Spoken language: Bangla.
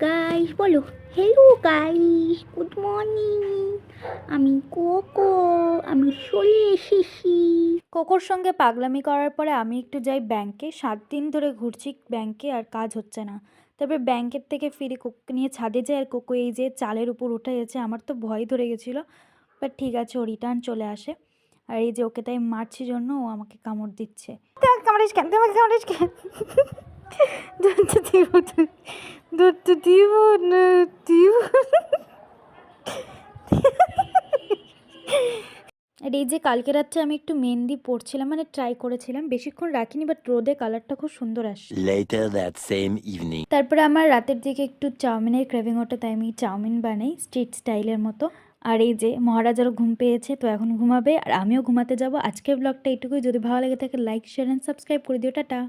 গাইস বলো, হ্যালো গাইস, গুড মর্নিং। আমি কোকো, আমি চলে এসেছি। কোকোর সঙ্গে পাগলামি করার পরে আমি একটু যাই ব্যাংকে। 7 দিন ধরে ঘুরছি ব্যাংকে, আর কাজ হচ্ছে না। তারপর ব্যাংকের থেকে ফিরে কোকোকে নিয়ে ছাদে যাই, আর কোকো এই যে চালের উপর উঠে গেছে। আমার তো ভয় ধরে গেছিলো, বাট ঠিক আছে, ও রিটার্ন চলে আসে। আর এই যে ওকে তাই মারছি জন্য ও আমাকে কামড় দিচ্ছে। কামড়িস কেন? তোমাকে কামড়িস কেন? দুধ তো দিব, দুধ তো দিব না, দিব। আর এই যে কালকে রাত্রে আমি একটু মেহেন্দি পরছিলাম, মানে ট্রাই করেছিলাম, বেশিক্ষণ রাখিনি, বাট রোদে কালারটা খুব সুন্দর আসছে। Later that same evening. তারপরে আমার রাতের দিকে একটু চাউমিনের ক্রেভিং ওঠে, তাই আমি চাউমিন বানাই স্ট্রিট স্টাইলের মতো। আর এই যে মহারাজারও ঘুম পেয়েছে, তো এখন ঘুমাবে আর আমিও ঘুমাতে যাব। আজকের ব্লগটা এইটুকুই। যদি ভালো লেগে থাকে লাইক, শেয়ার অ্যান্ড সাবস্ক্রাইব করে দিও। টাটা।